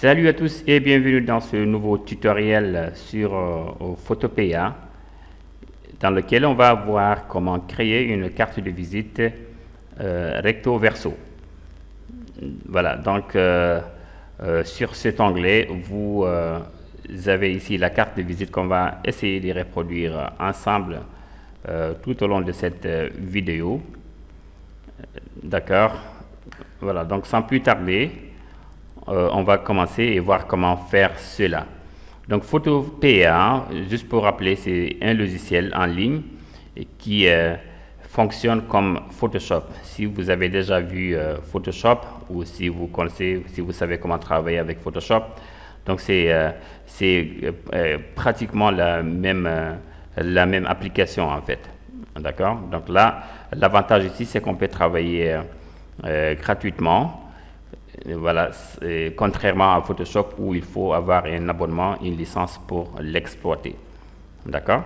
Salut à tous et bienvenue dans ce nouveau tutoriel sur Photopea dans lequel on va voir comment créer une carte de visite recto verso. Voilà, donc sur cet onglet, vous avez ici la carte de visite qu'on va essayer de reproduire ensemble tout au long de cette vidéo. D'accord, voilà, donc sans plus tarder, on va commencer et voir comment faire cela. Donc Photopea, juste pour rappeler, c'est un logiciel en ligne qui fonctionne comme Photoshop. Si vous avez déjà vu Photoshop ou si vous connaissez, si vous savez comment travailler avec Photoshop, donc c'est pratiquement la même application en fait. D'accord? Donc là, l'avantage ici, c'est qu'on peut travailler gratuitement. Voilà, contrairement à Photoshop où il faut avoir un abonnement, une licence pour l'exploiter. D'accord?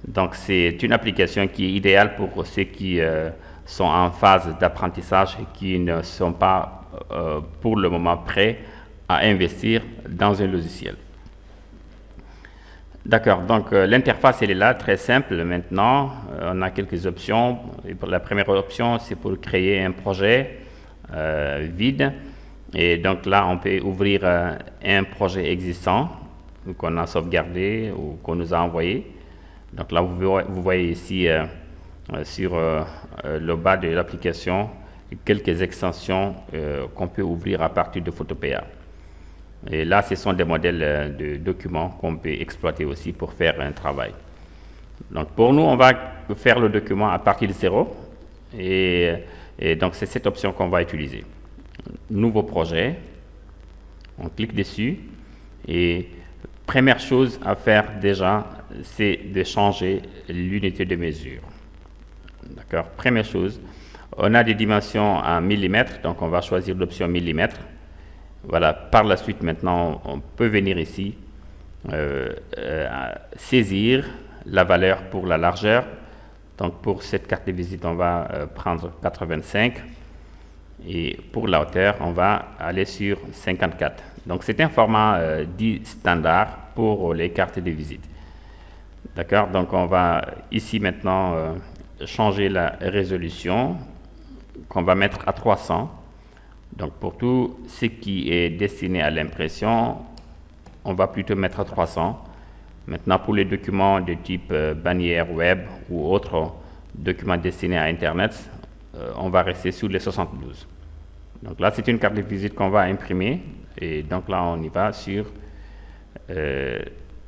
Donc c'est une application qui est idéale pour ceux qui sont en phase d'apprentissage et qui ne sont pas pour le moment prêts à investir dans un logiciel. D'accord, donc l'interface elle est là, très simple. Maintenant, on a quelques options. Et pour la première option, c'est pour créer un projet vide. Et donc là, on peut ouvrir un projet existant qu'on a sauvegardé ou qu'on nous a envoyé. Donc là, vous voyez ici sur le bas de l'application quelques extensions qu'on peut ouvrir à partir de Photopea. Et là, ce sont des modèles de documents qu'on peut exploiter aussi pour faire un travail. Donc pour nous, on va faire le document à partir de zéro. Et donc c'est cette option qu'on va utiliser. Nouveau projet, on clique dessus et première chose à faire déjà, c'est de changer l'unité de mesure. D'accord, première chose, on a des dimensions en millimètres, donc on va choisir l'option millimètres. Voilà, par la suite maintenant, on peut venir ici, saisir la valeur pour la largeur. Donc pour cette carte de visite, on va prendre 85. Et pour la hauteur, on va aller sur 54. Donc c'est un format dit standard pour les cartes de visite. D'accord, donc on va ici maintenant changer la résolution qu'on va mettre à 300. Donc pour tout ce qui est destiné à l'impression, on va plutôt mettre à 300. Maintenant pour les documents de type bannière web ou autres documents destinés à Internet, on va rester sur les 72. Donc là, c'est une carte de visite qu'on va imprimer. Et donc là, on y va sur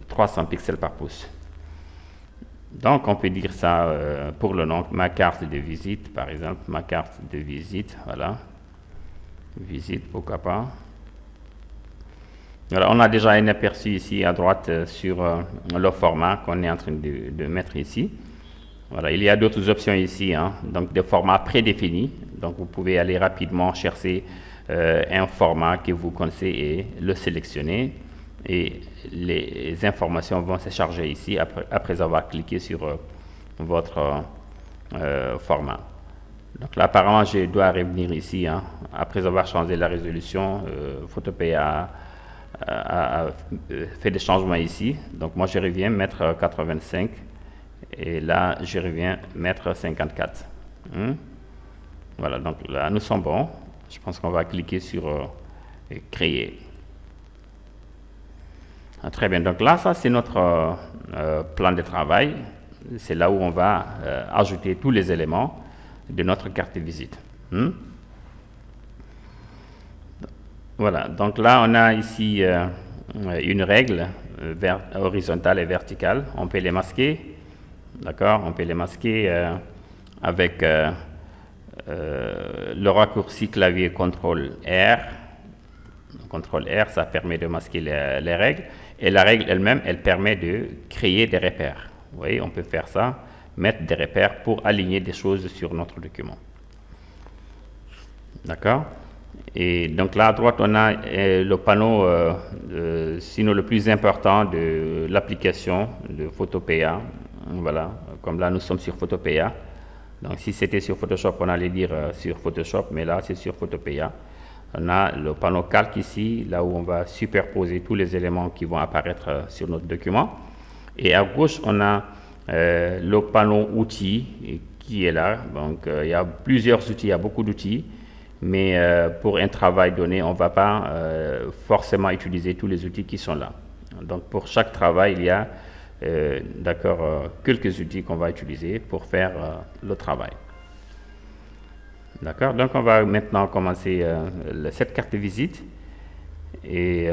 300 pixels par pouce. Donc, on peut dire ça pour le nom, ma carte de visite, par exemple, ma carte de visite, voilà. Visite, pourquoi pas. Voilà, on a déjà un aperçu ici à droite sur le format qu'on est en train de mettre ici. Voilà, il y a d'autres options ici, hein, donc des formats prédéfinis. Donc vous pouvez aller rapidement chercher un format que vous connaissez et le sélectionner. Et les informations vont se charger ici après avoir cliqué sur votre format. Donc là, apparemment, je dois revenir ici, hein, après avoir changé la résolution. Photopea a fait des changements ici. Donc moi, je reviens mettre 85. Et là, je reviens mettre 54. Voilà, donc là, nous sommes bons. Je pense qu'on va cliquer sur créer. Très bien, donc là, ça, c'est notre plan de travail. C'est là où on va ajouter tous les éléments de notre carte de visite. Voilà, donc là, on a ici une règle horizontale et verticale. On peut les masquer. D'accord, on peut les masquer avec le raccourci clavier CTRL-R. CTRL-R, ça permet de masquer les règles. Et la règle elle-même, elle permet de créer des repères. Vous voyez, on peut faire ça, mettre des repères pour aligner des choses sur notre document. D'accord? Et donc là, à droite, on a le panneau, sinon le plus important de l'application de Photopea. Voilà, comme là, nous sommes sur Photopea. Donc si c'était sur Photoshop, on allait dire sur Photoshop, mais là, c'est sur Photopea. On a le panneau calque ici, là où on va superposer tous les éléments qui vont apparaître sur notre document. Et à gauche, on a le panneau outils qui est là. Donc, il y a plusieurs outils, il y a beaucoup d'outils. Mais pour un travail donné, on ne va pas forcément utiliser tous les outils qui sont là. Donc, pour chaque travail, il y a quelques outils qu'on va utiliser pour faire le travail. D'accord. Donc, on va maintenant commencer cette carte de visite. Et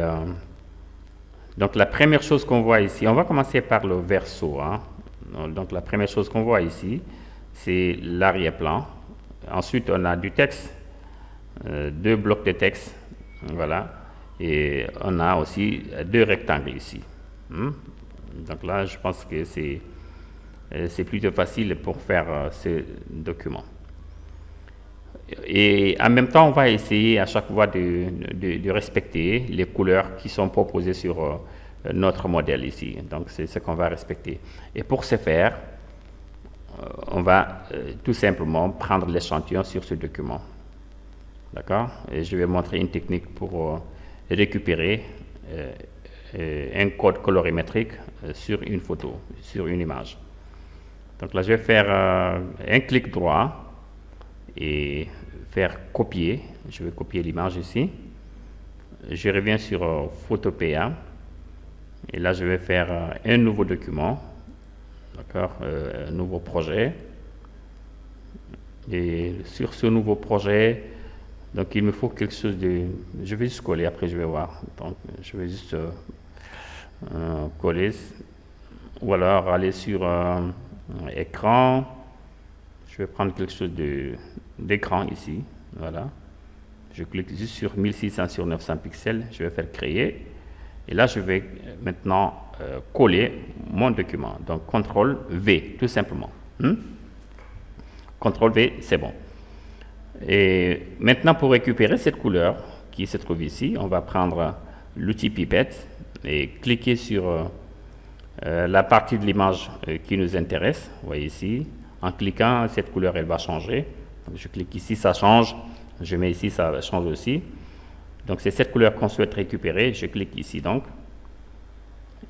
donc, la première chose qu'on voit ici, on va commencer par le verso. Hein. Donc, la première chose qu'on voit ici, c'est l'arrière-plan. Ensuite, on a du texte, 2 blocs de texte. Voilà. Et on a aussi 2 rectangles ici. Donc là, je pense que c'est plutôt facile pour faire ce document. Et en même temps, on va essayer à chaque fois de respecter les couleurs qui sont proposées sur notre modèle ici. Donc, c'est ce qu'on va respecter. Et pour ce faire, on va tout simplement prendre l'échantillon sur ce document. D'accord? Et je vais montrer une technique pour récupérer un code colorimétrique sur une photo, sur une image. Donc là, je vais faire un clic droit et faire copier. Je vais copier l'image ici. Je reviens sur Photopea et là, je vais faire un nouveau document. D'accord? Un nouveau projet. Et sur ce nouveau projet, donc il me faut quelque chose de... Je vais juste coller, après je vais voir. Donc je vais juste coller. Ou alors aller sur écran. Je vais prendre quelque chose d'écran ici. Voilà. Je clique juste sur 1600 sur 900 pixels. Je vais faire créer. Et là, je vais maintenant coller mon document. Donc, CTRL V, tout simplement. CTRL V, c'est bon. Et maintenant, pour récupérer cette couleur qui se trouve ici, on va prendre l'outil pipette et cliquer sur la partie de l'image qui nous intéresse. Vous voyez ici, en cliquant, cette couleur, elle va changer. Donc, je clique ici, ça change. Je mets ici, ça change aussi. Donc, c'est cette couleur qu'on souhaite récupérer. Je clique ici, donc.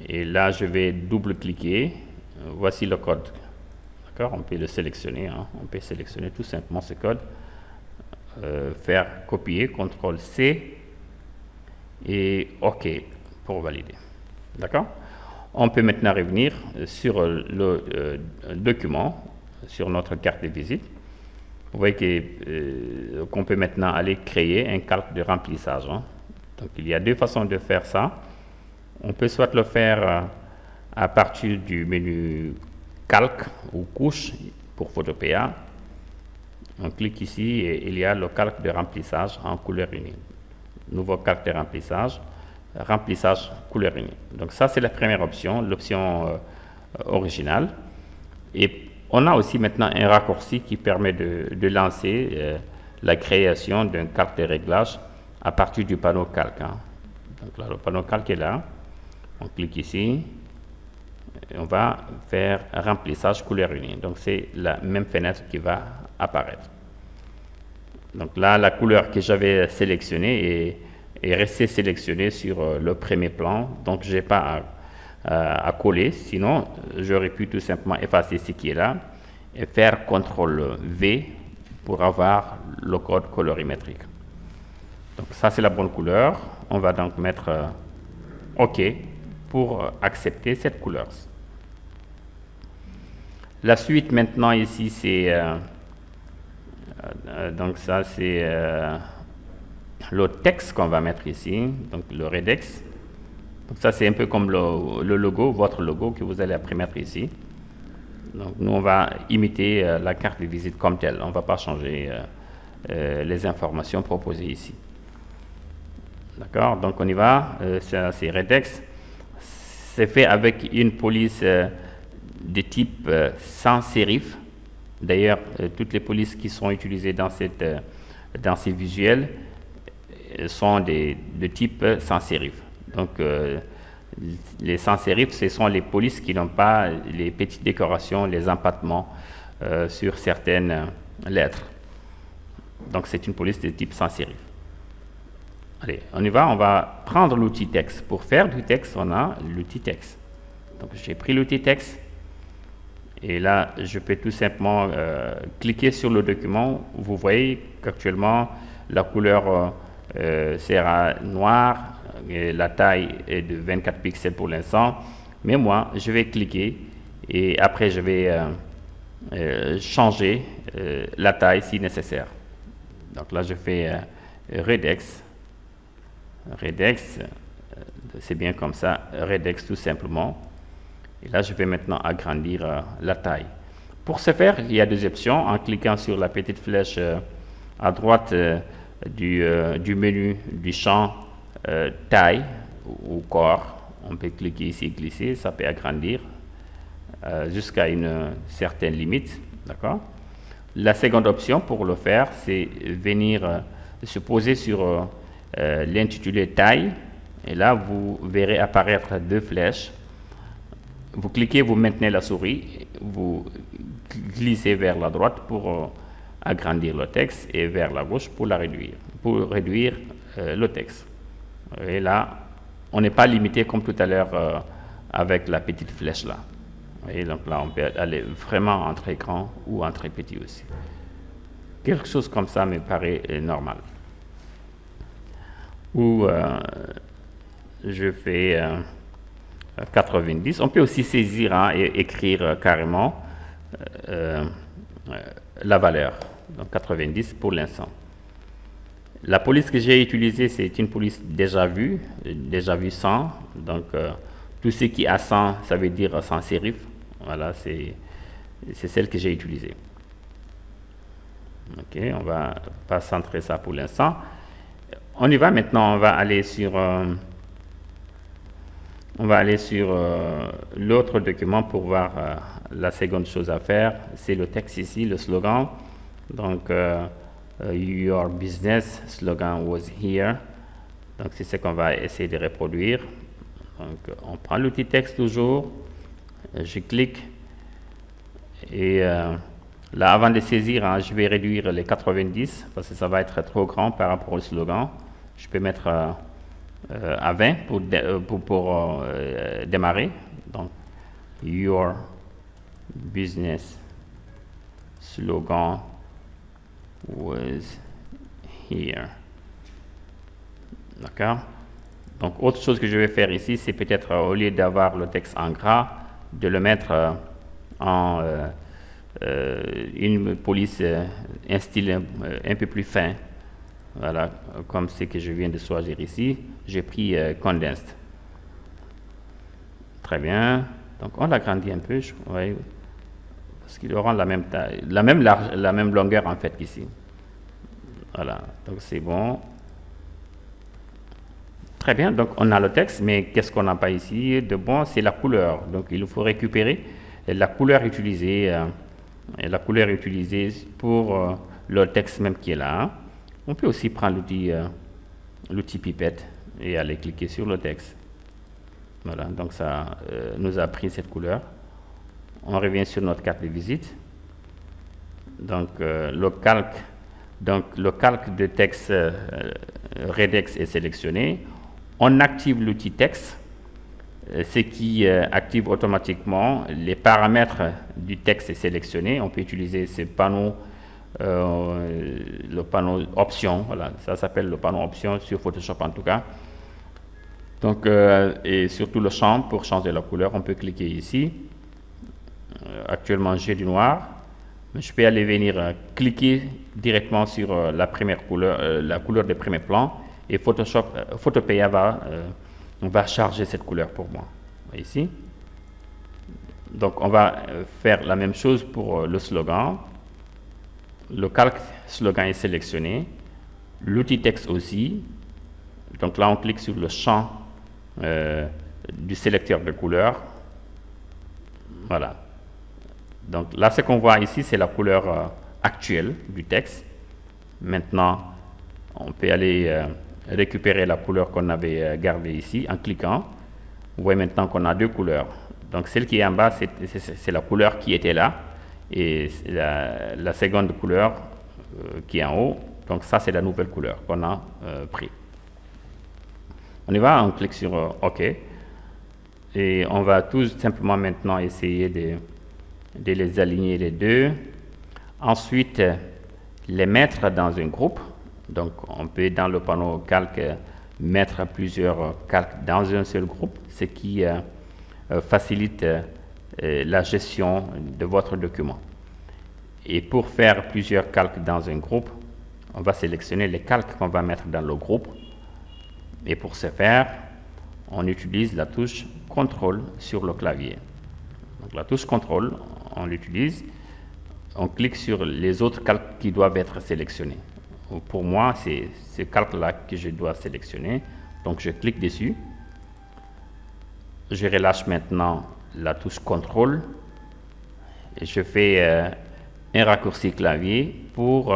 Et là, je vais double-cliquer. Voici le code. D'accord? On peut le sélectionner. Hein. On peut sélectionner tout simplement ce code. Faire copier, CTRL-C et OK pour valider. D'accord? On peut maintenant revenir sur le document, sur notre carte de visite. Vous voyez qu'on peut maintenant aller créer un calque de remplissage. Hein. Donc, il y a 2 façons de faire ça. On peut soit le faire à partir du menu calque ou couche pour Photopea. On clique ici et il y a le calque de remplissage en couleur unie. Nouveau calque de remplissage couleur unie. Donc ça, c'est la première option, l'option originale. Et on a aussi maintenant un raccourci qui permet de lancer la création d'un calque de réglage à partir du panneau calque. Hein. Donc là, le panneau calque est là. On clique ici. Et on va faire remplissage couleur unie. Donc c'est la même fenêtre qui va apparaître. Donc là, la couleur que j'avais sélectionnée est restée sélectionnée sur le premier plan. Donc je n'ai pas à coller. Sinon, j'aurais pu tout simplement effacer ce qui est là et faire CTRL V pour avoir le code colorimétrique. Donc ça, c'est la bonne couleur. On va donc mettre OK pour accepter cette couleur. La suite maintenant ici, c'est donc ça c'est le texte qu'on va mettre ici, donc le redex. Donc ça c'est un peu comme le logo, votre logo que vous allez après mettre ici. Donc nous on va imiter la carte de visite comme telle, on ne va pas changer les informations proposées ici. D'accord, donc on y va, c'est redex. C'est fait avec une police de type sans sérif. D'ailleurs, toutes les polices qui sont utilisées dans ces visuels sont de type sans sérif. Donc, les sans sérif, ce sont les polices qui n'ont pas les petites décorations, les empattements sur certaines lettres. Donc, c'est une police de type sans sérif. Allez, on y va, on va prendre l'outil texte. Pour faire du texte, on a l'outil texte. Donc j'ai pris l'outil texte et là, je peux tout simplement cliquer sur le document. Vous voyez qu'actuellement, la couleur sera noire et la taille est de 24 pixels pour l'instant. Mais moi, je vais cliquer et après, je vais changer la taille si nécessaire. Donc là, je fais Redex. Redex, c'est bien comme ça, Redex tout simplement. Et là, je vais maintenant agrandir la taille. Pour ce faire, il y a deux options. En cliquant sur la petite flèche à droite du menu du champ taille ou corps, on peut cliquer ici et glisser, ça peut agrandir jusqu'à une certaine limite. D'accord? La seconde option pour le faire, c'est venir se poser sur l'intitulé taille. Et là, vous verrez apparaître deux flèches. Vous cliquez, vous maintenez la souris, vous glissez vers la droite pour agrandir le texte et vers la gauche pour réduire le texte. Et là, on n'est pas limité comme tout à l'heure avec la petite flèche là. Et donc là, on peut aller vraiment en très grand ou en très petit aussi. Quelque chose comme ça me paraît normal. Ou je fais 90. On peut aussi saisir et écrire carrément la valeur. Donc 90 pour l'instant. La police que j'ai utilisée, c'est une police déjà vue 100. Donc tout ce qui a 100, ça veut dire sans sérif. Voilà, c'est celle que j'ai utilisée. Ok, on va pas centrer ça pour l'instant. On y va maintenant, on va aller sur l'autre document pour voir la seconde chose à faire. C'est le texte ici, le slogan. Donc, your business slogan was here. Donc, c'est ce qu'on va essayer de reproduire. Donc, on prend l'outil texte toujours. Je clique. Et là, avant de saisir, je vais réduire les 90 parce que ça va être trop grand par rapport au slogan. Je peux mettre à 20 pour démarrer. Donc, your business slogan was here. D'accord? Donc, autre chose que je vais faire ici, c'est peut-être au lieu d'avoir le texte en gras, de le mettre en une police, un style un peu plus fin. Voilà, comme ce que je viens de choisir ici. J'ai pris Condensed. Très bien. Donc, on l'agrandit un peu, ouais, parce qu'il aura la même taille, la même longueur en fait qu'ici. Voilà, donc c'est bon. Très bien, donc on a le texte, mais qu'est-ce qu'on n'a pas ici de bon? C'est la couleur. Donc, il faut récupérer la couleur utilisée, pour le texte même qui est là. On peut aussi prendre l'outil pipette et aller cliquer sur le texte. Voilà, donc ça nous a pris cette couleur. On revient sur notre carte de visite. Donc le calque de texte Redex est sélectionné. On active l'outil texte, ce qui active automatiquement les paramètres du texte est sélectionné. On peut utiliser ces panneaux. Le panneau option, voilà, ça s'appelle le panneau option sur Photoshop en tout cas. Donc, et surtout le champ pour changer la couleur, on peut cliquer ici. Actuellement, j'ai du noir, mais je peux aller venir cliquer directement sur la première couleur, la couleur des premiers plans, et Photopea va charger cette couleur pour moi. Ici. Donc, on va faire la même chose pour le slogan. Le calque slogan est sélectionné, l'outil texte aussi. Donc là, on clique sur le champ du sélecteur de couleurs. Voilà. Donc là, ce qu'on voit ici, c'est la couleur actuelle du texte. Maintenant, on peut aller récupérer la couleur qu'on avait gardée ici en cliquant. Vous voyez maintenant qu'on a deux couleurs. Donc celle qui est en bas, c'est la couleur qui était là. Et la seconde couleur qui est en haut, donc ça c'est la nouvelle couleur qu'on a pris. On y va, on clique sur OK. Et on va tout simplement maintenant essayer de les aligner les deux. Ensuite, les mettre dans un groupe. Donc, on peut dans le panneau calque mettre plusieurs calques dans un seul groupe, ce qui facilite la gestion de votre document. Et pour faire plusieurs calques dans un groupe, on va sélectionner les calques qu'on va mettre dans le groupe. Et pour ce faire, on utilise la touche CTRL sur le clavier. Donc la touche CTRL, on l'utilise, on clique sur les autres calques qui doivent être sélectionnés. Pour moi, c'est ce calque-là que je dois sélectionner. Donc je clique dessus. Je relâche maintenant la touche CTRL et je fais un raccourci clavier pour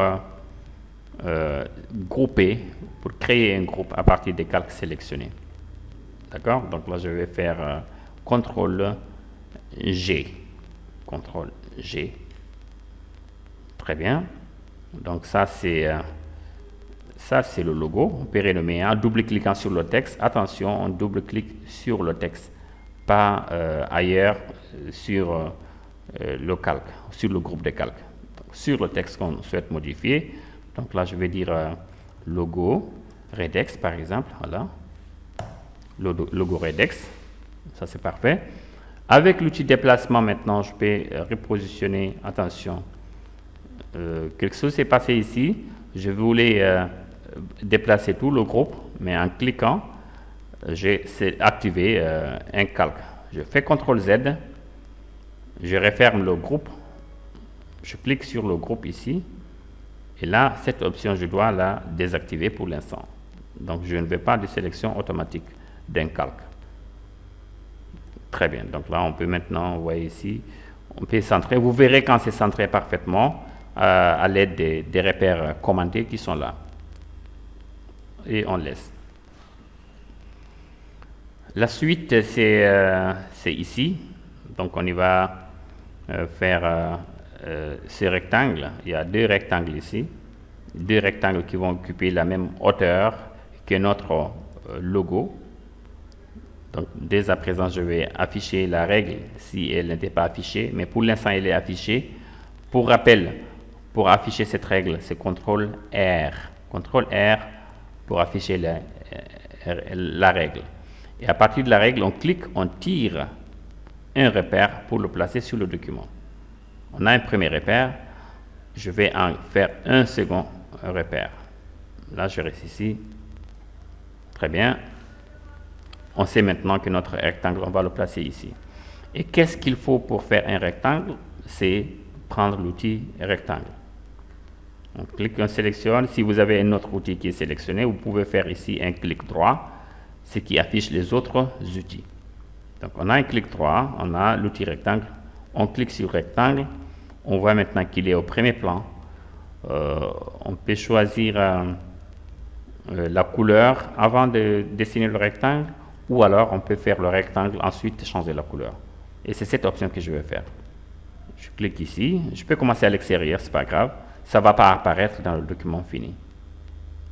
grouper, pour créer un groupe à partir des calques sélectionnés. D'accord? Donc là, je vais faire CTRL G. CTRL G. Très bien. Donc ça, c'est le logo. On peut renommer en double-cliquant sur le texte. Attention, on double-clique sur le texte, pas ailleurs sur le calque, sur le groupe de calques. Donc, sur le texte qu'on souhaite modifier. Donc là, je vais dire logo Redex, par exemple. Voilà. Logo Redex. Ça, c'est parfait. Avec l'outil déplacement, maintenant, je peux repositionner. Attention. Quelque chose s'est passé ici. Je voulais déplacer tout le groupe, mais en cliquant, j'ai activé un calque. Je fais CTRL Z, je referme le groupe, je clique sur le groupe ici, et là, cette option, je dois la désactiver pour l'instant. Donc, je ne veux pas de sélection automatique d'un calque. Très bien. Donc là, on peut maintenant, vous voyez ici, on peut centrer. Vous verrez quand c'est centré parfaitement à l'aide des repères commandés qui sont là. Et on laisse. La suite, c'est ici. Donc, on y va faire ces rectangles. Il y a deux rectangles ici. Deux rectangles qui vont occuper la même hauteur que notre logo. Donc, dès à présent, je vais afficher la règle si elle n'était pas affichée. Mais pour l'instant, elle est affichée. Pour rappel, pour afficher cette règle, c'est CTRL R. CTRL R pour afficher la règle. Et à partir de la règle, on clique, on tire un repère pour le placer sur le document. On a un premier repère. Je vais en faire un second repère. Là, je reste ici. Très bien. On sait maintenant que notre rectangle, on va le placer ici. Et qu'est-ce qu'il faut pour faire un rectangle? C'est prendre l'outil rectangle. On clique, on sélectionne. Si vous avez un autre outil qui est sélectionné, vous pouvez faire ici un clic droit, ce qui affiche les autres outils. Donc, on a un clic droit, on a l'outil rectangle. On clique sur rectangle. On voit maintenant qu'il est au premier plan. On peut choisir la couleur avant de dessiner le rectangle, ou alors on peut faire le rectangle, ensuite changer la couleur. Et c'est cette option que je vais faire. Je clique ici. Je peux commencer à l'extérieur, c'est pas grave. Ça ne va pas apparaître dans le document fini.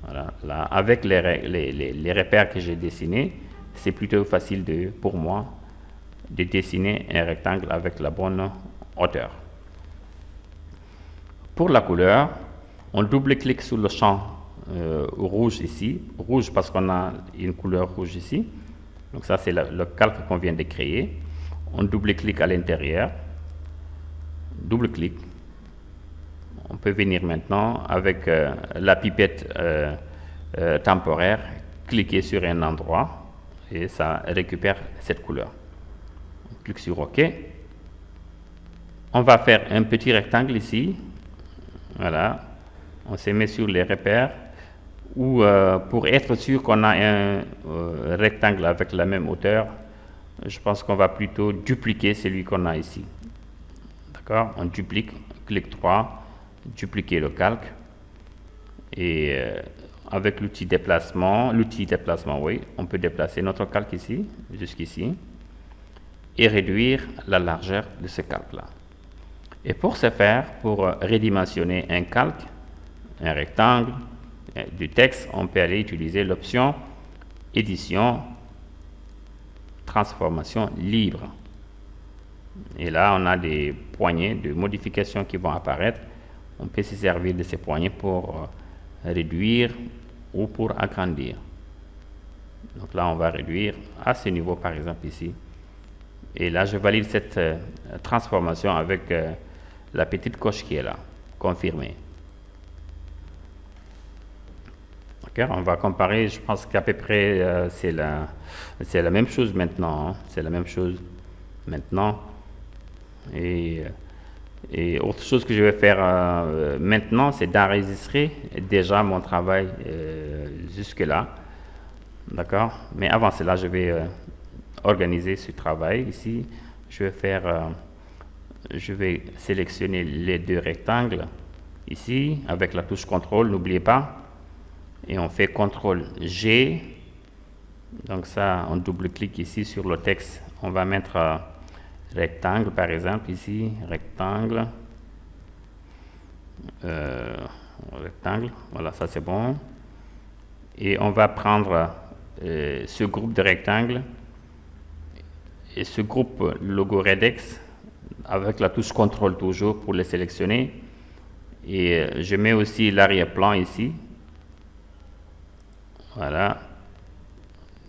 Voilà. Là, avec les repères que j'ai dessinés, c'est plutôt facile pour moi de dessiner un rectangle avec la bonne hauteur. Pour la couleur, on double-clique sur le champ rouge ici. Rouge parce qu'on a une couleur rouge ici. Donc ça, c'est le calque qu'on vient de créer. On double-clique à l'intérieur. Double-clic. On peut venir maintenant avec la pipette temporaire, cliquer sur un endroit et ça récupère cette couleur. On clique sur OK. On va faire un petit rectangle ici. Voilà. On se met sur les repères. Ou pour être sûr qu'on a un rectangle avec la même hauteur, je pense qu'on va plutôt dupliquer celui qu'on a ici. D'accord? On duplique, clic droit, dupliquer le calque. Et avec l'outil déplacement, oui, on peut déplacer notre calque ici, jusqu'ici, et réduire la largeur de ce calque-là. Et pour ce faire, pour redimensionner un calque, un rectangle, du texte, on peut aller utiliser l'option édition, transformation libre. Et là, on a des poignées de modification qui vont apparaître. On peut se servir de ces poignées pour réduire ou pour agrandir. Donc là, on va réduire à ce niveau, par exemple, ici. Et là, je valide cette transformation avec la petite coche qui est là, confirmer. Okay, on va comparer, je pense qu'à peu près, c'est la même chose maintenant. Hein. C'est la même chose maintenant. Et autre chose que je vais faire maintenant, c'est d'enregistrer déjà mon travail jusque-là. D'accord? Mais avant cela, je vais organiser ce travail ici. Je vais sélectionner les deux rectangles ici avec la touche CTRL, n'oubliez pas. Et on fait CTRL G. Donc ça, on double-clique ici sur le texte. On va mettre rectangle par exemple ici, rectangle, rectangle, voilà, ça c'est bon. Et on va prendre ce groupe de rectangles et ce groupe logo Redex avec la touche CTRL toujours pour les sélectionner. Et je mets aussi l'arrière-plan ici. Voilà.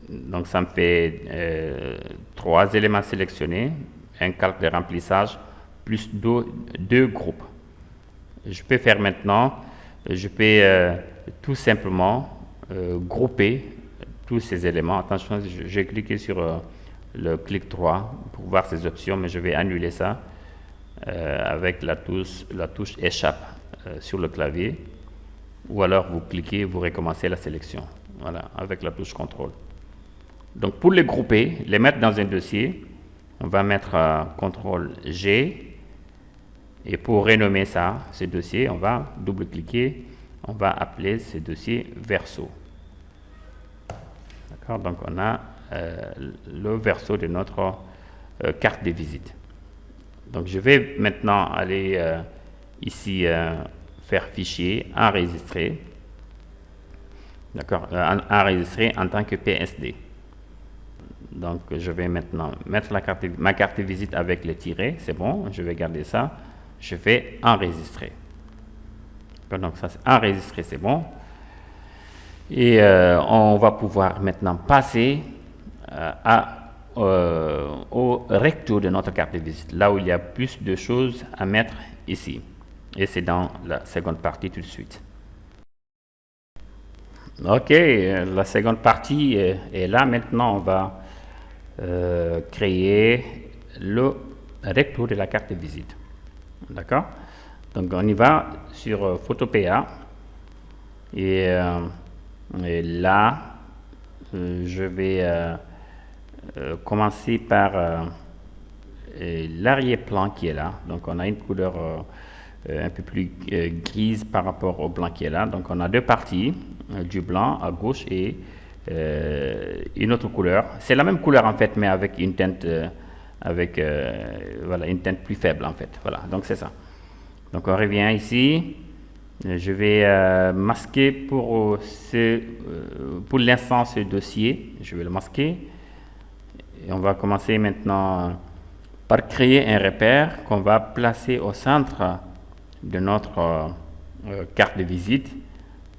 Donc ça me fait 3 éléments sélectionnés, un calque de remplissage plus deux groupes. Je peux faire maintenant, je peux tout simplement grouper tous ces éléments. Attention, j'ai cliqué sur le clic 3 pour voir ces options, mais je vais annuler ça avec la touche échappe sur le clavier, ou alors vous cliquez, vous recommencez la sélection. Voilà, avec la touche CTRL. Donc pour les grouper, les mettre dans un dossier, on va mettre CTRL G. Et pour renommer ça, ce dossier, on va double-cliquer. On va appeler ce dossier verso. D'accord? Donc on a le verso de notre carte de visite. Donc je vais maintenant aller ici faire fichier, enregistrer. D'accord, enregistrer en tant que PSD. Donc, je vais maintenant mettre ma carte de visite avec les tirets. C'est bon, je vais garder ça. Je vais enregistrer. Donc, ça, c'est enregistrer, c'est bon. Et on va pouvoir maintenant passer au recto de notre carte de visite, là où il y a plus de choses à mettre ici. Et c'est dans la seconde partie tout de suite. Ok, la seconde partie est là. Maintenant, on va créer le recto de la carte de visite. D'accord? Donc, on y va sur Photopea. Et là, je vais commencer par l'arrière-plan qui est là. Donc, on a une couleur un peu plus grise par rapport au blanc qui est là. Donc, on a deux parties. Du blanc à gauche et une autre couleur. C'est la même couleur en fait, mais avec une teinte, voilà, une teinte plus faible en fait. Voilà, donc c'est ça. Donc on revient ici. Je vais masquer pour l'instant ce dossier. Je vais le masquer. Et on va commencer maintenant par créer un repère qu'on va placer au centre de notre carte de visite.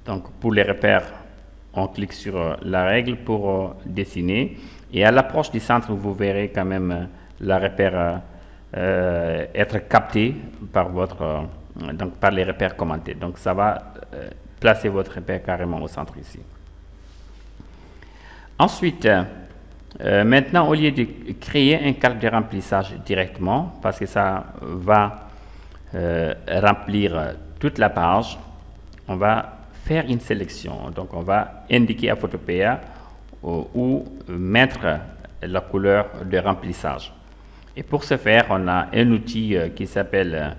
Donc, pour les repères, on clique sur la règle pour dessiner. Et à l'approche du centre, vous verrez quand même la repère être capté par par les repères commentés. Donc, ça va placer votre repère carrément au centre ici. Ensuite, maintenant, au lieu de créer un calque de remplissage directement, parce que ça va remplir toute la page, on va faire une sélection. Donc, on va indiquer à Photopea où mettre la couleur de remplissage. Et pour ce faire, on a un outil qui s'appelle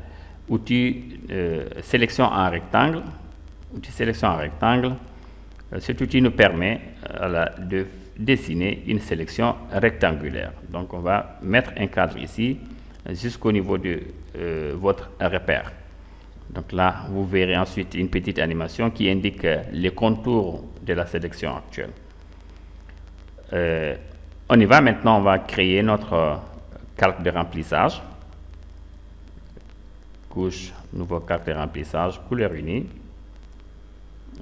outil sélection en rectangle. Outil sélection en rectangle. Cet outil nous permet de dessiner une sélection rectangulaire. Donc, on va mettre un cadre ici jusqu'au niveau de votre repère. Donc là, vous verrez ensuite une petite animation qui indique les contours de la sélection actuelle. On y va maintenant, on va créer notre calque de remplissage. Couche, nouveau calque de remplissage, couleur unie.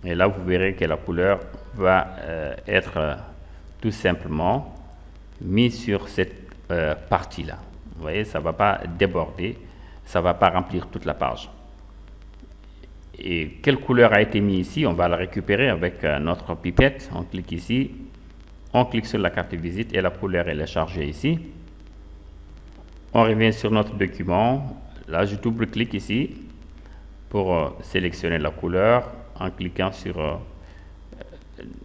Et là, vous verrez que la couleur va être tout simplement mise sur cette partie-là. Vous voyez, ça ne va pas déborder, ça ne va pas remplir toute la page. Et quelle couleur a été mise ici? On va la récupérer avec notre pipette. On clique ici, on clique sur la carte de visite et la couleur elle est chargée ici. On revient sur notre document. Là, je double-clique ici pour sélectionner la couleur en cliquant sur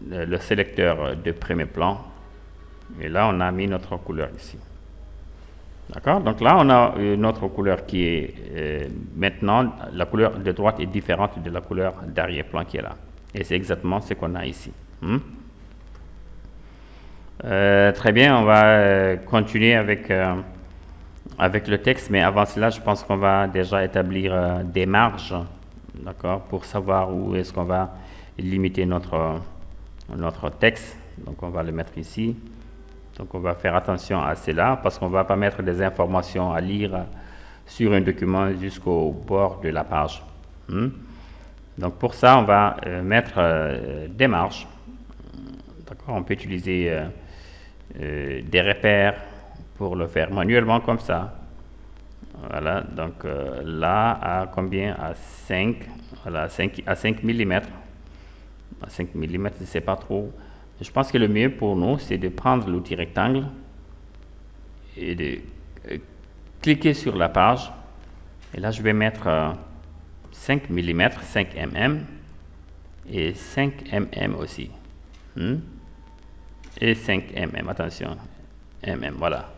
le sélecteur de premier plan. Et là, on a mis notre couleur ici. D'accord? Donc là, on a notre couleur qui est maintenant, la couleur de droite est différente de la couleur d'arrière-plan qui est là. Et c'est exactement ce qu'on a ici. Très bien, on va continuer avec le texte, mais avant cela, je pense qu'on va déjà établir des marges, d'accord, pour savoir où est-ce qu'on va limiter notre texte. Donc on va le mettre ici. Donc on va faire attention à cela parce qu'on ne va pas mettre des informations à lire sur un document jusqu'au bord de la page. Donc pour ça, on va mettre des marges. D'accord, on peut utiliser des repères pour le faire manuellement comme ça. Voilà, donc là, à combien? À 5, voilà, à 5 mm. À 5 mm, c'est pas trop. Je pense que le mieux pour nous, c'est de prendre l'outil rectangle et de cliquer sur la page. Et là, je vais mettre 5 mm, 5 mm et 5 mm aussi. Et 5 mm, attention, voilà.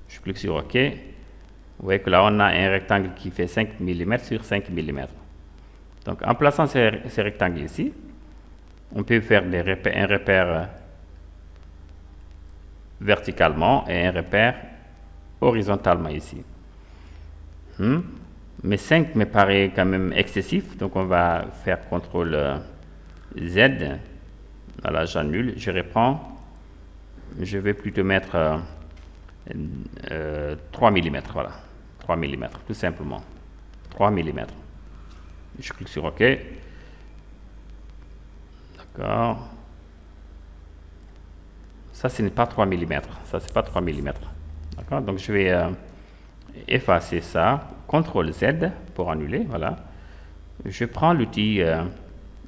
Je clique sur OK. Vous voyez que là, on a un rectangle qui fait 5 mm sur 5 mm. Donc, en plaçant ces rectangles ici, on peut faire un repère verticalement et un repère horizontalement ici. Mais 5 me paraît quand même excessif, donc on va faire CTRL Z. Voilà, j'annule, je reprends. Je vais plutôt mettre 3 mm, voilà. 3 mm, tout simplement. 3 mm. Je clique sur OK. D'accord. Ça, ce n'est pas 3 mm. Ça, c'est pas 3 mm. D'accord. Donc, je vais effacer ça. CTRL Z pour annuler. Voilà. Je prends l'outil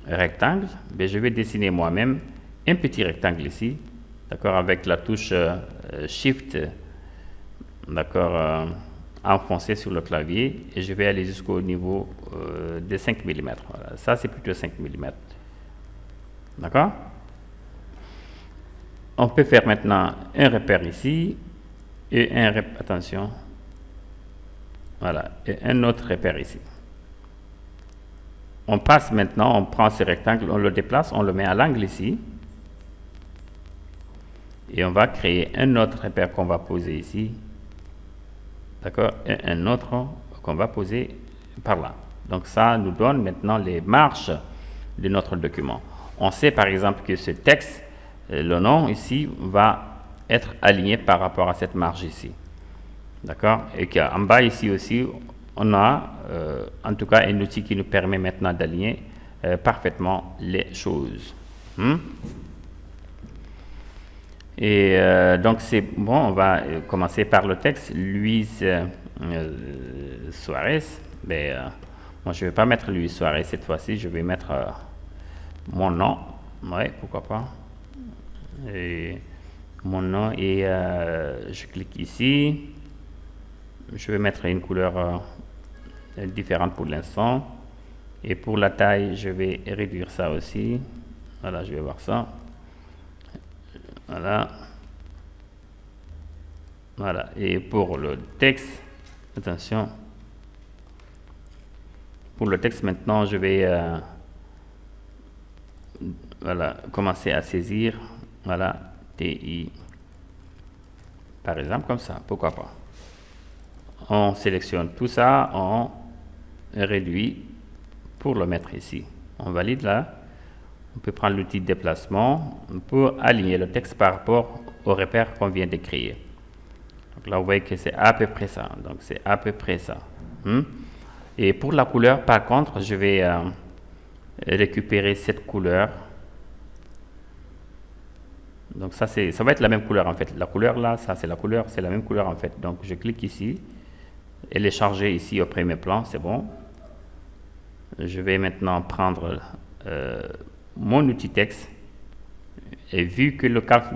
rectangle. Mais je vais dessiner moi-même un petit rectangle ici. D'accord. Avec la touche Shift. D'accord. Enfoncé sur le clavier. Et je vais aller jusqu'au niveau de 5 mm. Voilà. Ça, c'est plutôt 5 mm. D'accord? On peut faire maintenant un repère ici et un repère, attention, voilà, et un autre repère ici. On passe maintenant, on prend ce rectangle, on le déplace, on le met à l'angle ici. Et on va créer un autre repère qu'on va poser ici. D'accord? Et un autre qu'on va poser par là. Donc ça nous donne maintenant les marges de notre document. On sait par exemple que ce texte, le nom ici, va être aligné par rapport à cette marge ici. D'accord? Et qu'en bas ici aussi, on a en tout cas un outil qui nous permet maintenant d'aligner parfaitement les choses. Et donc c'est bon, on va commencer par le texte. Louise Suarez. Mais moi je ne vais pas mettre Louise Suarez cette fois-ci, je vais mettre mon nom. Ouais, pourquoi pas. Et mon nom et je clique ici. Je vais mettre une couleur différente pour l'instant. Et pour la taille, je vais réduire ça aussi. Voilà, je vais voir ça. Voilà. Voilà. Et pour le texte, attention. Pour le texte, maintenant, je vais voilà, commencer à saisir. Voilà, TI. Par exemple, comme ça. Pourquoi pas. On sélectionne tout ça, on réduit pour le mettre ici. On valide là. On peut prendre l'outil déplacement pour aligner le texte par rapport au repère qu'on vient de créer. Donc là, vous voyez que c'est à peu près ça. Donc c'est à peu près ça. Et pour la couleur, par contre, je vais récupérer cette couleur. Donc ça va être la même couleur en fait. La couleur là, ça c'est la couleur, c'est la même couleur en fait. Donc je clique ici. Elle est chargée ici au premier plan, c'est bon. Je vais maintenant prendre mon outil texte. Et vu que le calque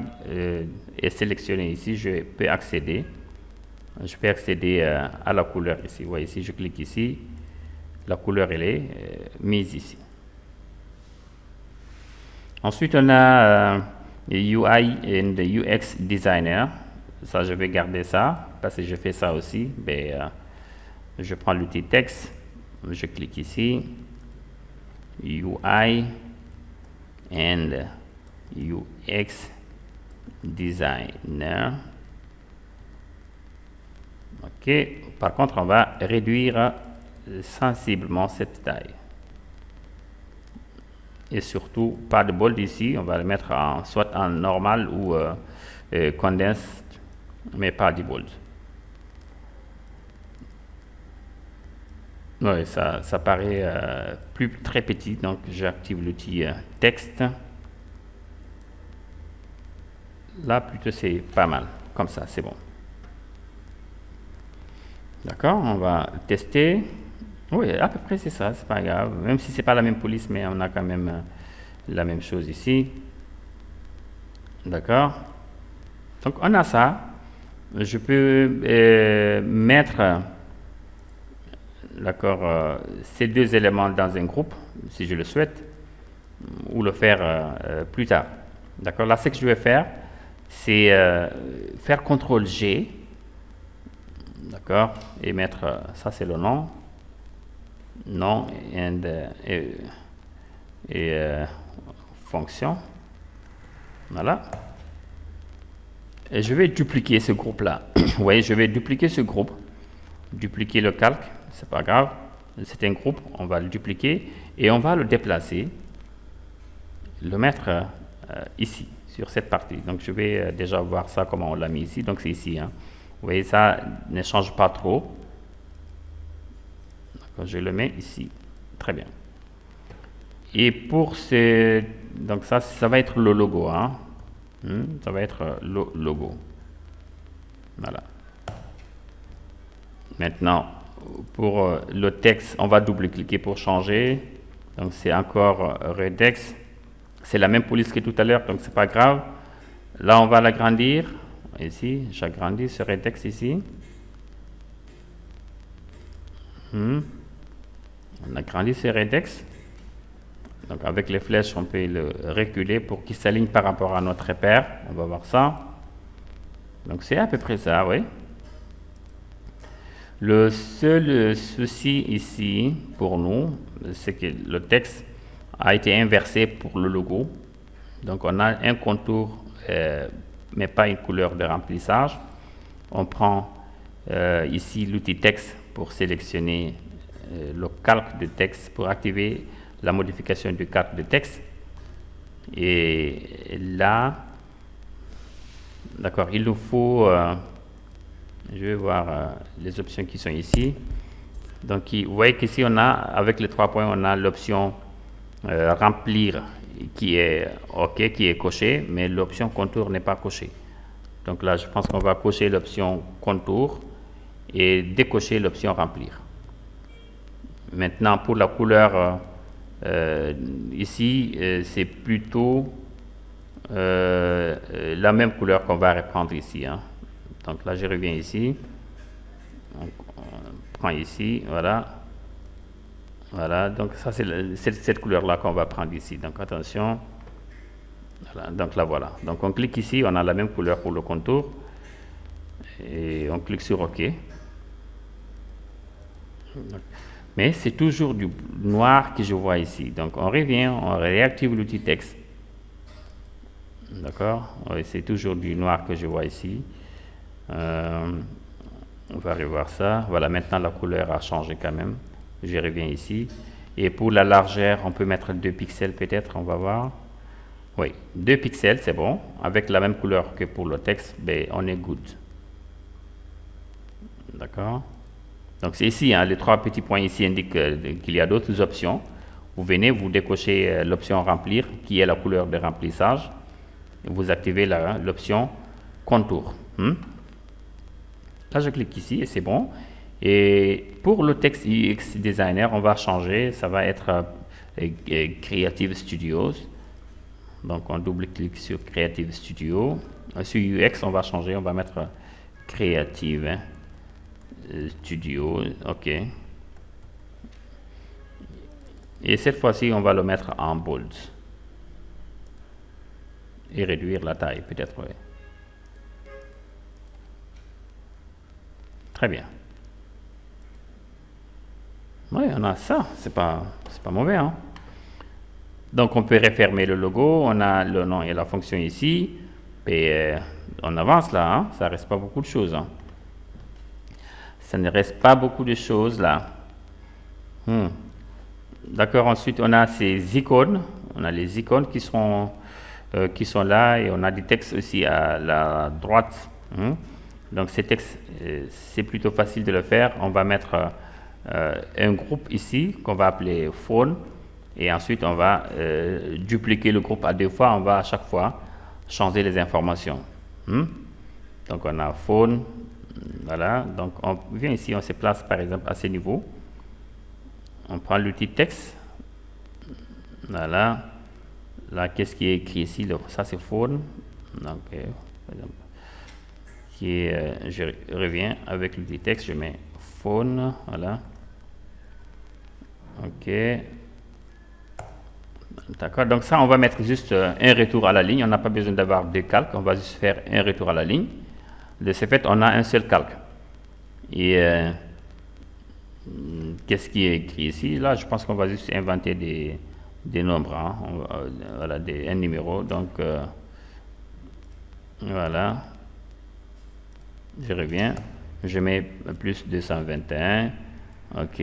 est sélectionné ici, je peux accéder. Je peux accéder à la couleur ici. Vous voyez ici, je clique ici. La couleur, elle est mise ici. Ensuite, on a UI et UX Designer. Ça, je vais garder ça parce que je fais ça aussi. Mais, je prends l'outil texte. Je clique ici. UI and UX Designer. OK. Par contre, on va réduire sensiblement cette taille. Et surtout, pas de bold ici. On va le mettre soit en normal ou condensed, mais pas du bold. Oui, ça paraît très petit, donc j'active l'outil texte. Là, plutôt, c'est pas mal. Comme ça, c'est bon. D'accord, on va tester. Oui, à peu près, c'est ça, c'est pas grave. Même si c'est pas la même police, mais on a quand même la même chose ici. D'accord. Donc, on a ça. Je peux mettre ces deux éléments dans un groupe, si je le souhaite, ou le faire plus tard. D'accord. Là, ce que je vais faire, c'est faire CTRL-G, d'accord, et mettre, ça c'est le nom, et fonction, voilà. Et je vais dupliquer ce groupe-là. Vous voyez, je vais dupliquer ce groupe, dupliquer le calque, c'est pas grave, c'est un groupe, on va le dupliquer, et on va le déplacer, le mettre ici, sur cette partie. Donc je vais déjà voir ça, comment on l'a mis ici, donc c'est ici, hein. Vous voyez, ça ne change pas trop. Je le mets ici. Très bien. Et pour donc ça va être le logo, hein. Ça va être le logo. Voilà. Maintenant, pour le texte, on va double-cliquer pour changer. Donc c'est encore Redex. C'est la même police que tout à l'heure, donc c'est pas grave. Là, on va l'agrandir. Ici, j'agrandis ce Redex ici. On agrandit ce Redex. Donc avec les flèches, on peut le reculer pour qu'il s'aligne par rapport à notre repère. On va voir ça. Donc c'est à peu près ça, oui. Le seul souci ici pour nous, c'est que le texte a été inversé pour le logo. Donc on a un contour, mais pas une couleur de remplissage. On prend ici l'outil texte pour sélectionner le calque de texte, pour activer la modification du calque de texte. Et là, d'accord, il nous faut, je vais voir les options qui sont ici. Donc vous voyez qu'ici on a, avec les 3 points, on a l'option remplir qui est OK, qui est coché, mais l'option contour n'est pas cochée. Donc là, je pense qu'on va cocher l'option contour et décocher l'option remplir. Maintenant, pour la couleur, ici, c'est plutôt la même couleur qu'on va reprendre ici, hein. Donc là, je reviens ici. On prend ici, voilà. Voilà, donc ça, c'est cette couleur-là qu'on va prendre ici. Donc attention. Voilà, donc là, voilà. Donc on clique ici, on a la même couleur pour le contour. Et on clique sur OK. Mais c'est toujours du noir que je vois ici. Donc on revient, on réactive l'outil texte. D'accord? Oui, c'est toujours du noir que je vois ici. On va revoir ça. Voilà, maintenant la couleur a changé quand même. Je reviens ici. Et pour la largeur, on peut mettre 2 pixels peut-être, on va voir. Oui, 2 pixels, c'est bon. Avec la même couleur que pour le texte, ben, on est good. D'accord. Donc c'est ici, hein, les 3 petits points ici indiquent qu'il y a d'autres options. Vous venez, vous décochez l'option remplir, qui est la couleur de remplissage. Et vous activez l'option contour. Là, je clique ici et c'est bon. Et pour le texte UX Designer, on va changer. Ça va être Creative Studios. Donc, on double-clique sur Creative Studio. Sur UX, on va changer. On va mettre Creative Studio. OK. Et cette fois-ci, on va le mettre en bold. Et réduire la taille, peut-être. Oui. Très bien. Oui, on a ça. C'est pas mauvais, hein? Donc, on peut refermer le logo. On a le nom et la fonction ici. Et on avance là, hein? Ça ne reste pas beaucoup de choses. Hein? Ça ne reste pas beaucoup de choses là. D'accord, ensuite, on a ces icônes. On a les icônes qui sont là et on a des textes aussi à la droite. Donc, ces textes, c'est plutôt facile de le faire. On va mettre un groupe ici qu'on va appeler phone et ensuite on va dupliquer le groupe à 2 fois. On va à chaque fois changer les informations. Donc, on a phone. Voilà. Donc, on vient ici, on se place par exemple à ce niveau. On prend l'outil texte. Voilà. Là, qu'est-ce qui est écrit ici? Ça, c'est phone. Donc, par exemple, je reviens avec l'outil texte, je mets phone. Voilà. OK. D'accord. Donc, ça, on va mettre juste un retour à la ligne. On n'a pas besoin d'avoir 2 calques. On va juste faire un retour à la ligne. De ce fait, on a un seul calque. Et qu'est-ce qui est écrit ici? Là, je pense qu'on va juste inventer des nombres, hein. Voilà, un numéro. Donc, voilà. Je reviens. Je mets plus 221. OK.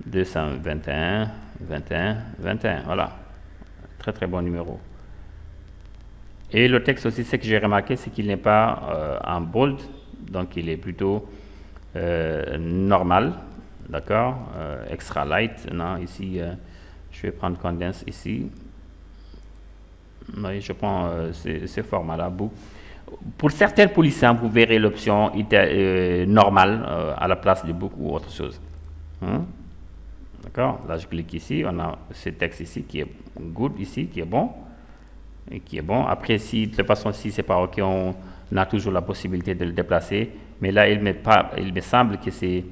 221, 21, 21. Voilà. Très, très bon numéro. Et le texte aussi, ce que j'ai remarqué, c'est qu'il n'est pas en bold. Donc, il est plutôt normal. D'accord, extra light. Non, ici, je vais prendre condense ici. Oui, je prends ce format-là. Pour certaines polices, vous verrez l'option normale à la place de book ou autre chose. D'accord, là je clique ici. On a ce texte ici qui est good, ici, qui est bon. Et qui est bon. Après, si de toute façon, si c'est pas OK, on a toujours la possibilité de le déplacer. Mais là, il me semble que c'est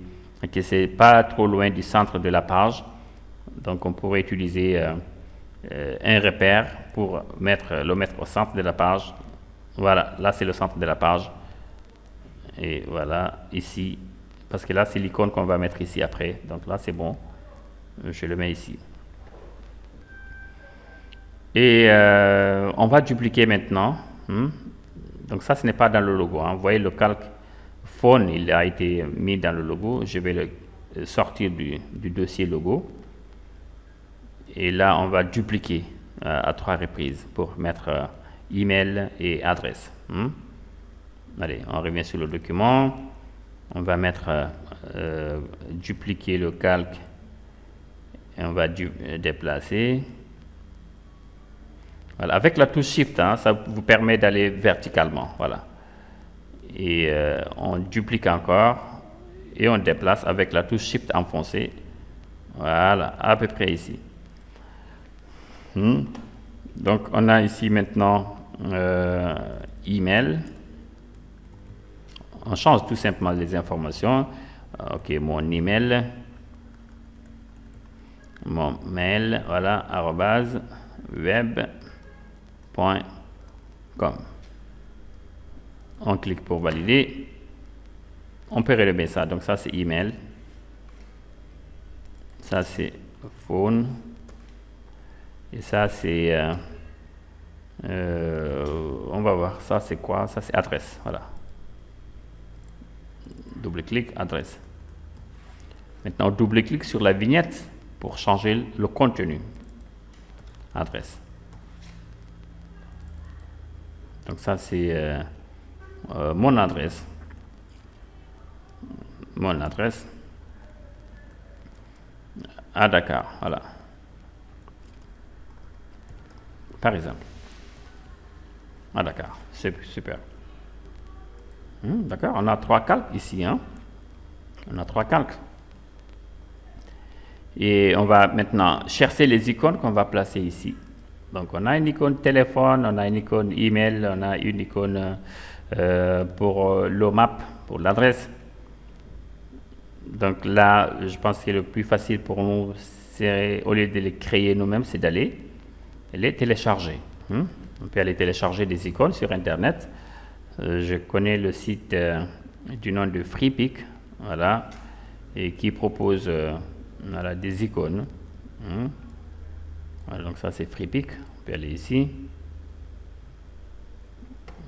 pas trop loin du centre de la page. Donc, on pourrait utiliser un repère pour le mettre au centre de la page. Voilà, là, c'est le centre de la page. Et voilà, ici, parce que là, c'est l'icône qu'on va mettre ici après. Donc là, c'est bon. Je le mets ici. Et on va dupliquer maintenant. Donc ça, ce n'est pas dans le logo. Vous voyez, le calque phone, il a été mis dans le logo. Je vais le sortir du dossier logo. Et là, on va dupliquer à 3 reprises pour mettre email et adresse. Allez, on revient sur le document. On va mettre dupliquer le calque et on va déplacer. Voilà. Avec la touche Shift, ça vous permet d'aller verticalement. Voilà. Et on duplique encore et on déplace avec la touche Shift enfoncée. Voilà, à peu près ici. Donc, on a ici maintenant email. On change tout simplement les informations. OK, mon email. Mon mail, voilà, @web.com. On clique pour valider. On peut relever ça. Donc, ça, c'est email. Ça, c'est phone. Et ça, c'est... on va voir. Ça, c'est quoi? Ça, c'est adresse. Voilà. Double-clic, adresse. Maintenant, double-clic sur la vignette pour changer le contenu. Adresse. Donc ça c'est mon adresse. Mon adresse à Dakar, voilà. Par exemple. À Dakar, c'est super. D'accord, on a 3 calques ici. Hein? On a 3 calques. Et on va maintenant chercher les icônes qu'on va placer ici. Donc on a une icône téléphone, on a une icône email, on a une icône pour l'OMAP, pour l'adresse. Donc là, je pense que le plus facile pour nous, c'est au lieu de les créer nous-mêmes, c'est d'aller les télécharger. On peut aller télécharger des icônes sur Internet. Je connais le site du nom de FreePic, voilà, et qui propose voilà, des icônes. Voilà, donc ça c'est FreePic. On peut aller ici.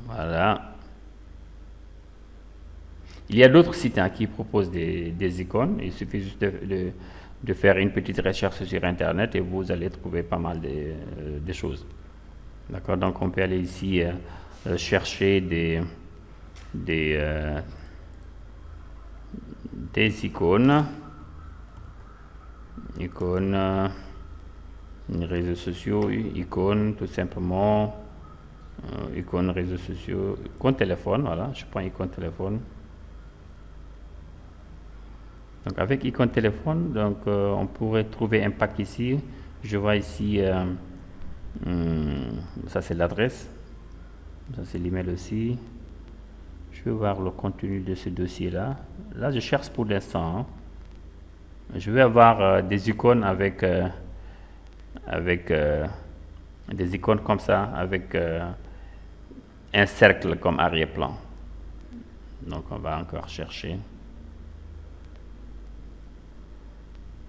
Voilà. Il y a d'autres sites qui proposent des icônes. Il suffit juste de faire une petite recherche sur Internet et vous allez trouver pas mal de choses. D'accord, donc on peut aller ici chercher des icônes, réseaux sociaux, icônes tout simplement, icônes réseaux sociaux, icône téléphone, voilà, je prends icône téléphone. Donc avec icône téléphone, donc on pourrait trouver un pack ici. Je vois ici, ça c'est l'adresse, ça c'est l'email aussi. Je vais voir le contenu de ce dossier là. Là je cherche pour l'instant. Hein. Je vais avoir des icônes avec des icônes comme ça, avec un cercle comme arrière-plan. Donc on va encore chercher.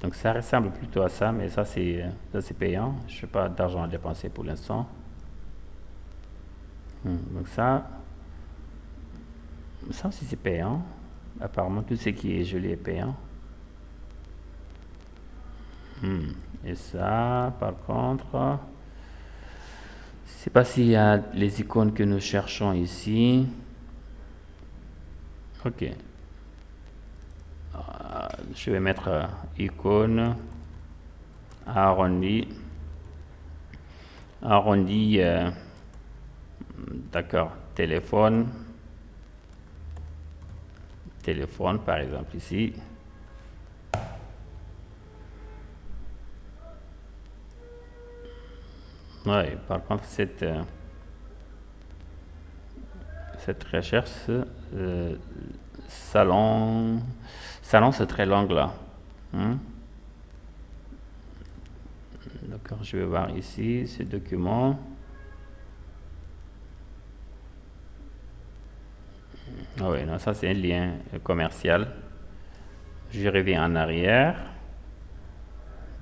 Donc ça ressemble plutôt à ça, mais ça c'est payant. Je n'ai pas d'argent à dépenser pour l'instant. Donc ça aussi c'est payant. Apparemment tout ce qui est joli est payant. Et ça, par contre, je ne sais pas s'il y a les icônes que nous cherchons ici. Ok. Je vais mettre icône arrondi. D'accord, téléphone par exemple ici. Oui, par contre cette recherche salon c'est très long là. D'accord, je vais voir ici ce document. Ah oui, non, ça c'est un lien commercial. Je reviens en arrière.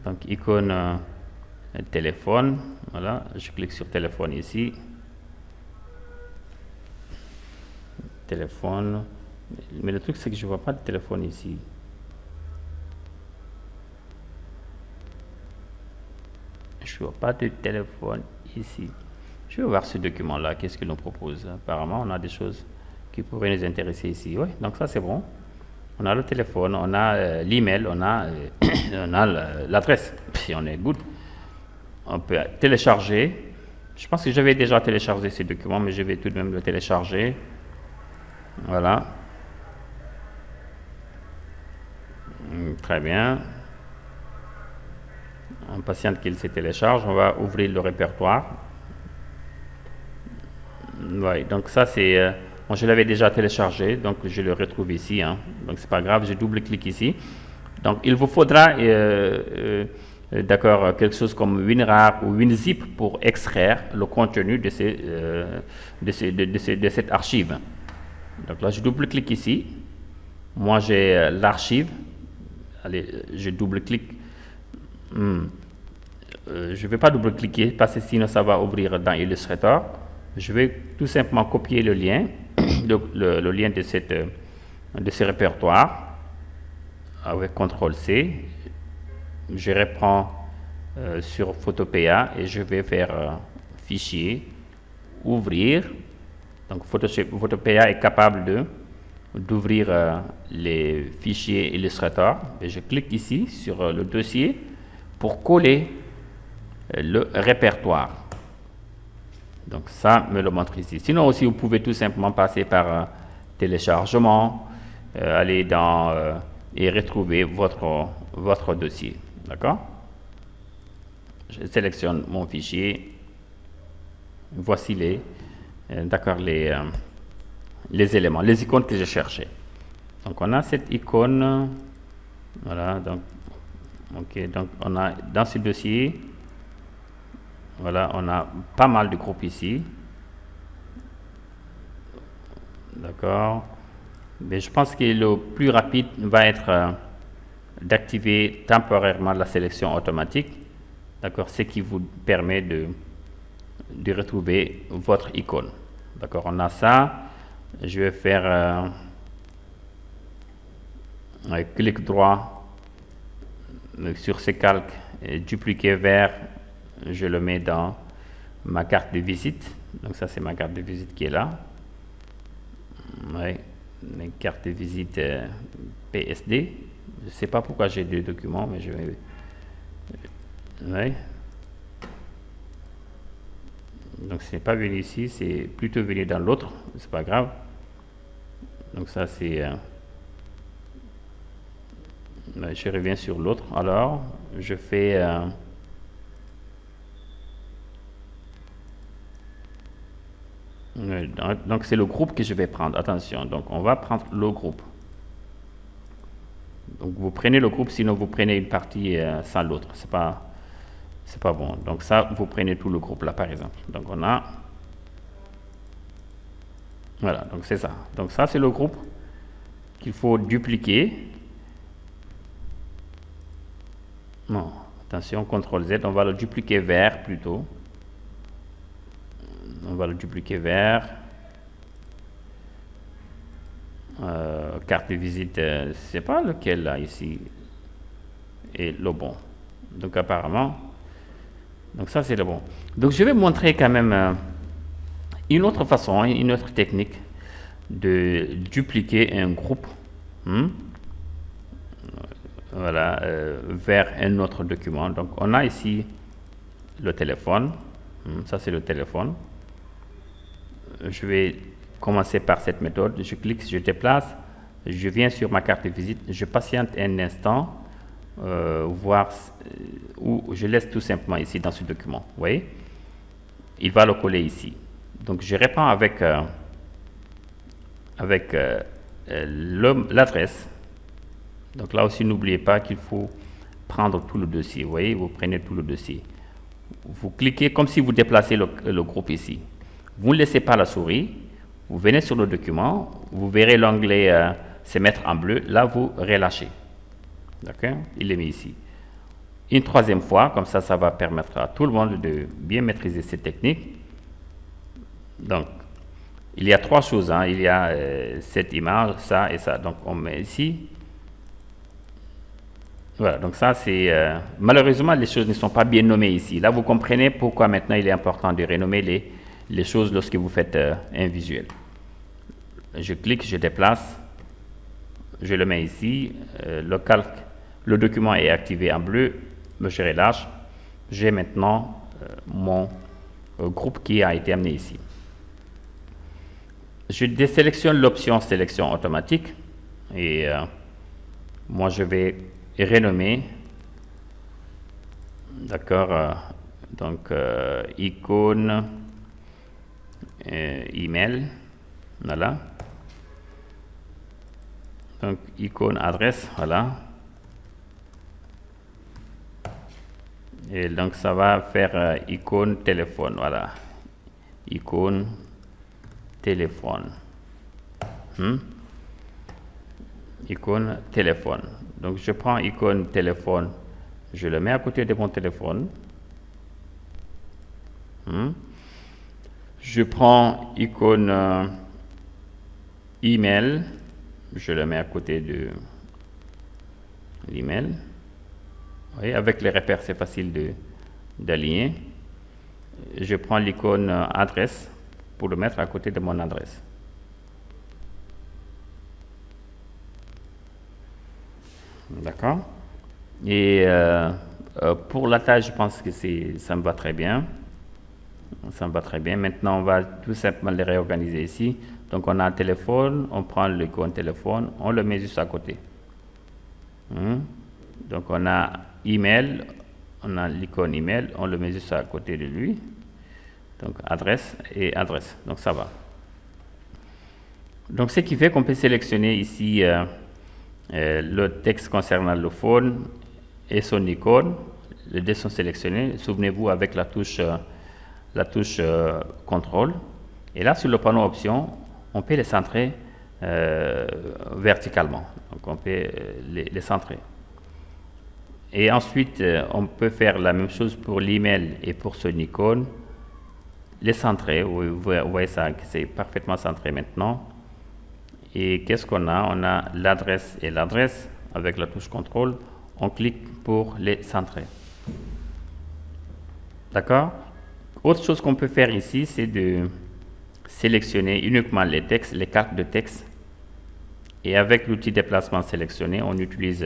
Donc icône téléphone, voilà, je clique sur téléphone ici. Téléphone, mais le truc c'est que je vois pas de téléphone ici. Je vois pas de téléphone ici. Je vais voir ce document là, qu'est-ce qu'il nous propose. Apparemment on a des choses qui pourraient nous intéresser ici. Oui, donc ça c'est bon. On a le téléphone, on a l'email, on a l'adresse, puis on est good. On peut télécharger. Je pense que j'avais déjà téléchargé ces documents, mais je vais tout de même le télécharger. Voilà. Très bien. On patiente qu'il se télécharge. On va ouvrir le répertoire. Oui, donc ça c'est... bon, je l'avais déjà téléchargé, donc je le retrouve ici. Hein. Donc c'est pas grave, je double-clique ici. Donc il vous faudra... d'accord, quelque chose comme WinRAR ou WinZip pour extraire le contenu de cette archive. Donc là, je double-clique ici. Moi, j'ai l'archive. Allez, je double-clique. Je ne vais pas double-cliquer parce que sinon, ça va ouvrir dans Illustrator. Je vais tout simplement copier le lien, le lien de ce répertoire avec CTRL-C. je reprends sur Photopea et je vais faire fichier, ouvrir. Donc Photopea est capable d'ouvrir les fichiers Illustrator. Et je clique ici sur le dossier pour coller le répertoire. Donc ça me le montre ici. Sinon aussi, vous pouvez tout simplement passer par téléchargement, aller dans et retrouver votre dossier. D'accord? Je sélectionne mon fichier. Voici les éléments, les icônes que je cherchais. Donc on a cette icône. Voilà, donc ok, donc on a dans ce dossier, voilà, on a pas mal de groupes ici. D'accord. Mais je pense que le plus rapide va être d'activer temporairement la sélection automatique. D'accord, ce qui vous permet de retrouver votre icône. D'accord, on a ça. Je vais faire clic droit sur ce calque et dupliquer vers, je le mets dans ma carte de visite. Donc ça, c'est ma carte de visite qui est là. Oui, une carte de visite PSD. Je ne sais pas pourquoi j'ai deux documents, mais je vais... Oui. Donc ce n'est pas venu ici, c'est plutôt venu dans l'autre, c'est pas grave. Donc ça c'est... je reviens sur l'autre. Alors, je fais... donc c'est le groupe que je vais prendre, attention. Donc on va prendre le groupe. Donc vous prenez le groupe, sinon vous prenez une partie sans l'autre. C'est pas bon. Donc ça, vous prenez tout le groupe là, par exemple. Donc on a... Voilà, donc c'est ça. Donc ça, c'est le groupe qu'il faut dupliquer. Non, attention, CTRL Z, on va le dupliquer vers plutôt. On va le dupliquer vers... carte de visite, c'est pas lequel là, ici, est le bon. Donc apparemment... Donc ça, c'est le bon. Donc je vais montrer quand même une autre façon, une autre technique de dupliquer un groupe. Voilà, vers un autre document. Donc on a ici le téléphone. Ça, c'est le téléphone. Je vais commencer par cette méthode. Je clique, je déplace, je viens sur ma carte de visite, je patiente un instant, voir où je laisse tout simplement ici dans ce document. Vous voyez, il va le coller ici. Donc je reprends avec l'adresse. Donc là aussi, n'oubliez pas qu'il faut prendre tout le dossier. Vous voyez, vous prenez tout le dossier. Vous cliquez comme si vous déplacez le groupe ici. Vous ne laissez pas la souris. Vous venez sur le document. Vous verrez l'onglet se mettre en bleu. Là, vous relâchez. D'accord? Il est mis ici. Une troisième fois, comme ça, ça va permettre à tout le monde de bien maîtriser cette technique. Donc, il y a trois choses. Il y a cette image, ça et ça. Donc, on met ici. Voilà, donc ça c'est... malheureusement, les choses ne sont pas bien nommées ici. Là, vous comprenez pourquoi maintenant il est important de renommer les choses lorsque vous faites un visuel. Je clique, je déplace, je le mets ici. Le calque, le document est activé en bleu. Je relâche. J'ai maintenant mon groupe qui a été amené ici. Je désélectionne l'option sélection automatique et moi je vais renommer, d'accord, donc icône email, voilà, donc icône adresse, voilà, et donc ça va faire icône téléphone, voilà, icône téléphone, icône téléphone. Donc je prends icône téléphone, je le mets à côté de mon téléphone. Je prends icône email, je le mets à côté de l'email. voyez, avec les repères, c'est facile d'aligner. Je prends l'icône adresse pour le mettre à côté de mon adresse. D'accord. Et pour la taille, je pense que ça me va très bien. Ça me va très bien. Maintenant, on va tout simplement les réorganiser ici. Donc, on a un téléphone, on prend l'icône téléphone, on le met juste à côté. Donc, on a email, on a l'icône email, on le met juste à côté de lui. Donc, adresse et adresse. Donc, ça va. Donc, ce qui fait qu'on peut sélectionner ici le texte concernant le phone et son icône. Les deux sont sélectionnés. Souvenez-vous avec la touche contrôle. Et là, sur le panneau options, on peut les centrer verticalement. Donc, on peut les centrer. Et ensuite, on peut faire la même chose pour l'email et pour son icône. Les centrer. Vous voyez ça, c'est parfaitement centré maintenant. Et qu'est-ce qu'on a? On a l'adresse et l'adresse avec la touche contrôle. On clique pour les centrer. D'accord? Autre chose qu'on peut faire ici, c'est de sélectionner uniquement les textes, les cartes de texte. Et avec l'outil déplacement sélectionné, on utilise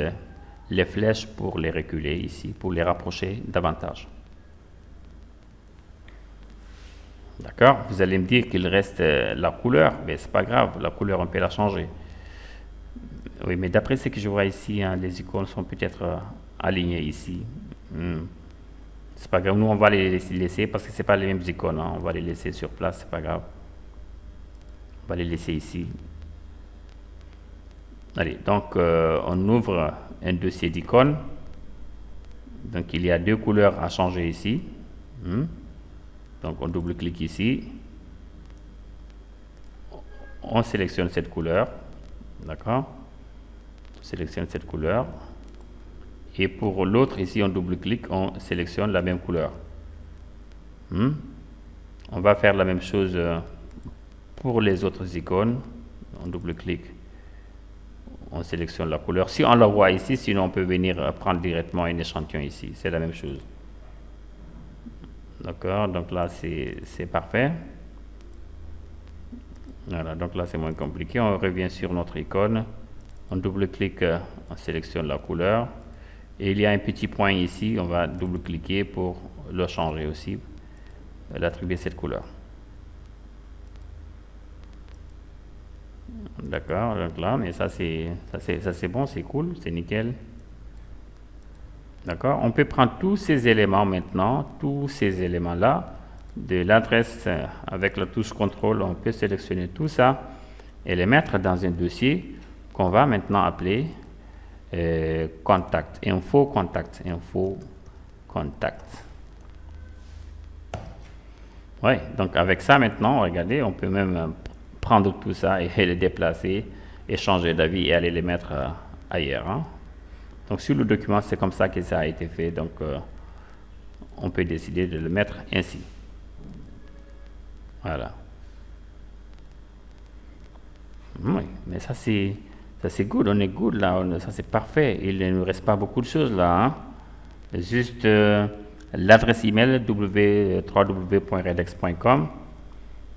les flèches pour les reculer ici, pour les rapprocher davantage. D'accord? Vous allez me dire qu'il reste la couleur, mais c'est pas grave, la couleur on peut la changer. Oui, mais d'après ce que je vois ici, hein, les icônes sont peut-être alignées ici. C'est pas grave, nous on va les laisser parce que c'est pas les mêmes icônes, hein. On va les laisser sur place, c'est pas grave. On va les laisser ici. Allez, donc on ouvre un dossier d'icônes. Donc il y a deux couleurs à changer ici. Donc on double-clique ici. On sélectionne cette couleur. D'accord? On sélectionne cette couleur. Et pour l'autre, ici, on double-clique, on sélectionne la même couleur. On va faire la même chose pour les autres icônes. On double-clique, on sélectionne la couleur. Si on la voit ici, sinon on peut venir prendre directement un échantillon ici. C'est la même chose. D'accord, donc là, c'est parfait. Voilà, donc là, c'est moins compliqué. On revient sur notre icône. On double-clique, on sélectionne la couleur. Et il y a un petit point ici, on va double-cliquer pour le changer aussi, l'attribuer cette couleur. D'accord, donc là, mais ça c'est bon, c'est cool, c'est nickel. D'accord, on peut prendre tous ces éléments maintenant, tous ces éléments-là, de l'adresse avec la touche contrôle, on peut sélectionner tout ça et les mettre dans un dossier qu'on va maintenant appeler contact, info contact. Ouais, donc avec ça maintenant, regardez, on peut même prendre tout ça et les déplacer, et changer d'avis et aller les mettre ailleurs. Hein. Donc sur le document, c'est comme ça que ça a été fait, donc on peut décider de le mettre ainsi. Voilà. Oui, mais ça c'est good, on est good là, ça c'est parfait. Il ne nous reste pas beaucoup de choses là. Hein. Juste l'adresse email www.redex.com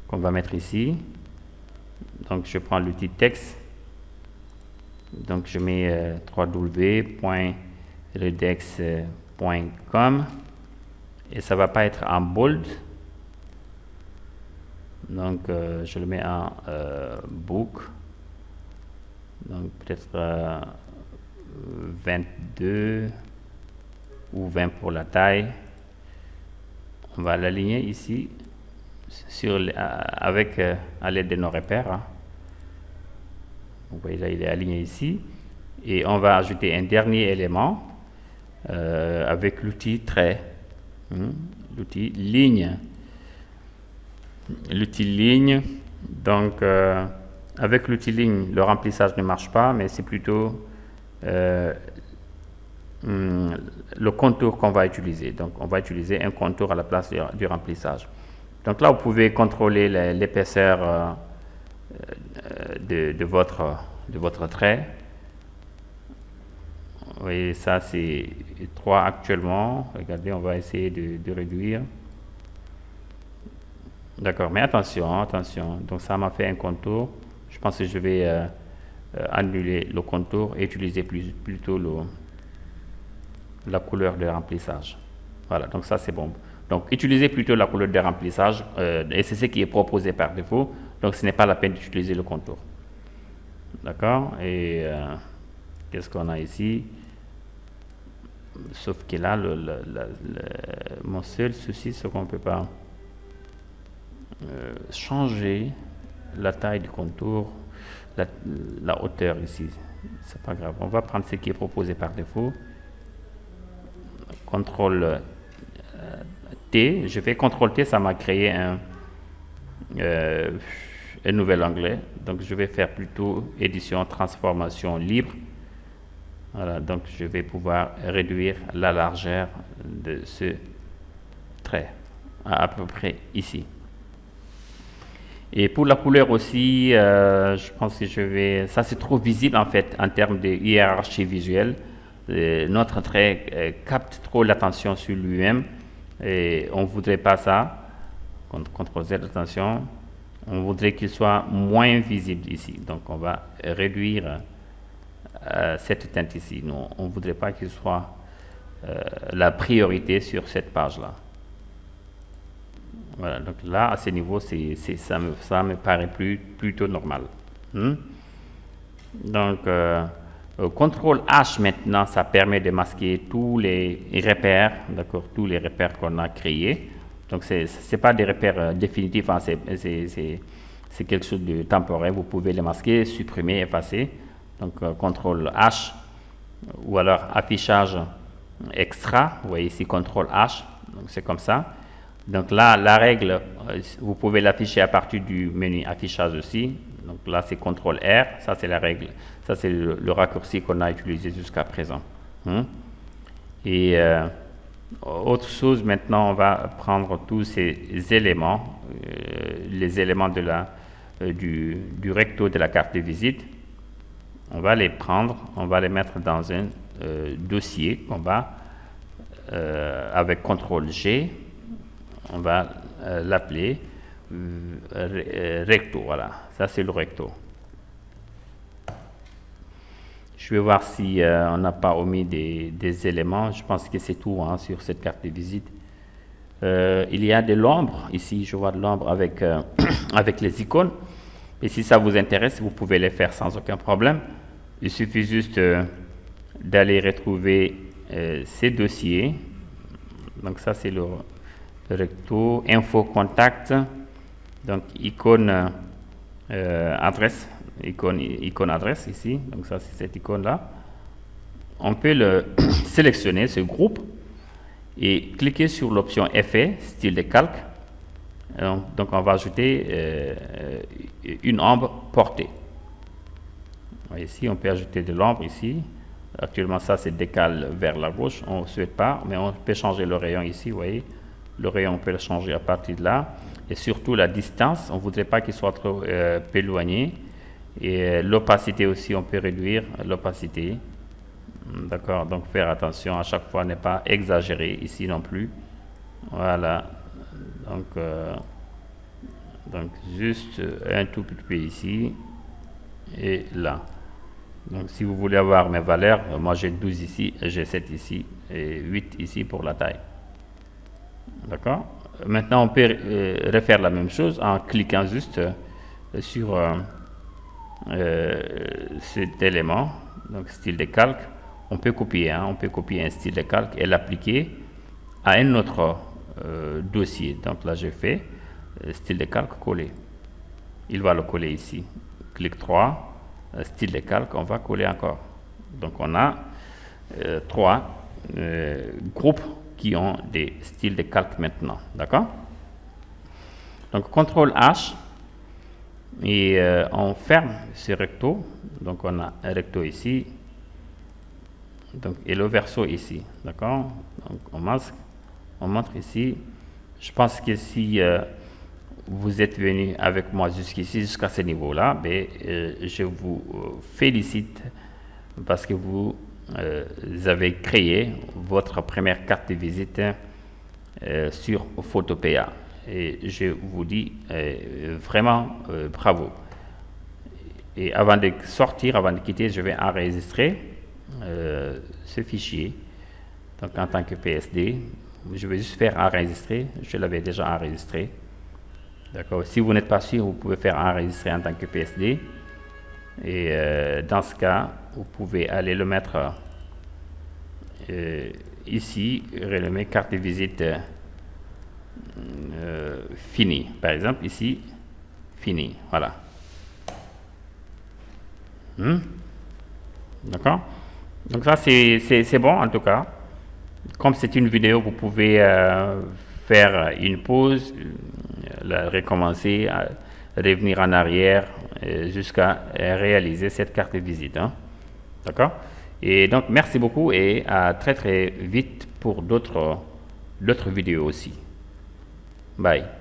qu'on va mettre ici. Donc je prends l'outil texte. Donc je mets www.redex.com et ça va pas être en bold. Donc je le mets en book. Donc peut-être 22 ou 20 pour la taille. On va l'aligner ici avec à l'aide de nos repères. Hein. Vous voyez là, il est aligné ici. Et on va ajouter un dernier élément avec l'outil trait, l'outil ligne. L'outil ligne, donc avec l'outil ligne, le remplissage ne marche pas, mais c'est plutôt le contour qu'on va utiliser. Donc on va utiliser un contour à la place du remplissage. Donc là, vous pouvez contrôler l'épaisseur de votre trait. Vous voyez, ça c'est 3 actuellement. Regardez, on va essayer de réduire. D'accord, mais attention, attention. Donc ça m'a fait un contour. Je pense que je vais annuler le contour et utiliser plutôt la couleur de remplissage. Voilà, donc ça c'est bon. Donc utilisez plutôt la couleur de remplissage et c'est ce qui est proposé par défaut. Donc ce n'est pas la peine d'utiliser le contour. D'accord, et qu'est-ce qu'on a ici? Sauf que là, mon seul souci, c'est qu'on ne peut pas changer la taille du contour, la hauteur ici. C'est pas grave. On va prendre ce qui est proposé par défaut. CTRL T. Je fais CTRL T, ça m'a créé un nouvel onglet. Donc je vais faire plutôt édition, transformation libre. Voilà, donc je vais pouvoir réduire la largeur de ce trait à peu près ici. Et pour la couleur aussi, je pense que je vais... Ça, c'est trop visible en fait en termes de hiérarchie visuelle. Notre trait capte trop l'attention sur lui-même et on ne voudrait pas ça. CTRL Z, attention. On voudrait qu'il soit moins visible ici. Donc, on va réduire cette teinte ici. Nous, on ne voudrait pas qu'il soit la priorité sur cette page-là. Voilà, donc là, à ce niveau, ça me paraît plutôt normal. Donc, CTRL H maintenant, ça permet de masquer tous les repères, d'accord, tous les repères qu'on a créés. Donc, ce n'est pas des repères définitifs, hein, c'est quelque chose de temporaire. Vous pouvez les masquer, supprimer, effacer. Donc, CTRL H ou alors affichage extra. Vous voyez ici CTRL H, donc c'est comme ça. Donc là, la règle, vous pouvez l'afficher à partir du menu affichage aussi. Donc là, c'est CTRL R, ça c'est la règle, ça c'est le raccourci qu'on a utilisé jusqu'à présent. Et autre chose, maintenant, on va prendre tous ces éléments, les éléments du recto de la carte de visite. On va les prendre, on va les mettre dans un dossier qu'on va, avec CTRL G, on va l'appeler recto. Voilà, ça c'est le recto. Je vais voir si on n'a pas omis des éléments. Je pense que c'est tout hein, sur cette carte de visite. Il y a de l'ombre ici, je vois de l'ombre avec, avec les icônes. Et si ça vous intéresse, vous pouvez les faire sans aucun problème. Il suffit juste d'aller retrouver ces dossiers. Donc ça c'est le recto, info contact, donc icône adresse, icône adresse ici, donc ça c'est cette icône là. On peut le sélectionner ce groupe et cliquer sur l'option effet, style de calque. Donc on va ajouter une ombre portée. Ici on peut ajouter de l'ombre ici. Actuellement ça c'est décale vers la gauche, on ne souhaite pas, mais on peut changer le rayon ici, vous voyez. Le rayon, on peut le changer à partir de là. Et surtout la distance, on ne voudrait pas qu'il soit trop éloigné. Et l'opacité aussi, on peut réduire l'opacité. D'accord, donc faire attention à chaque fois, ne pas exagérer ici non plus. Voilà. Donc juste un tout petit peu ici et là. Donc si vous voulez avoir mes valeurs, moi j'ai 12 ici, j'ai 7 ici et 8 ici pour la taille. D'accord. Maintenant, on peut refaire la même chose en cliquant juste sur cet élément, donc style de calque. On peut copier, hein, on peut copier un style de calque et l'appliquer à un autre dossier. Donc là, je fais style de calque coller. Il va le coller ici. Clic 3, style de calque, on va coller encore. Donc on a 3 groupes qui ont des styles de calque maintenant, d'accord? Donc CTRL H et on ferme ce recto. Donc on a un recto ici, donc et le verso ici, d'accord? Donc on masque, on montre ici. Je pense que si vous êtes venu avec moi jusqu'ici, jusqu'à ce niveau-là, je vous félicite parce que vous vous avez créé votre première carte de visite sur Photopea. Et je vous dis vraiment bravo. Et avant de sortir, avant de quitter, je vais enregistrer ce fichier. Donc en tant que PSD, je vais juste faire enregistrer. Je l'avais déjà enregistré. D'accord. Si vous n'êtes pas sûr, vous pouvez faire enregistrer en tant que PSD. Et dans ce cas, vous pouvez aller le mettre ici, renommer carte de visite finie. Par exemple, ici, fini. Voilà. D'accord. Donc ça, c'est bon en tout cas. Comme c'est une vidéo, vous pouvez faire une pause, la recommencer, revenir en arrière jusqu'à réaliser cette carte de visite. Hein. D'accord. Et donc, merci beaucoup et à très très vite pour d'autres vidéos aussi. Bye.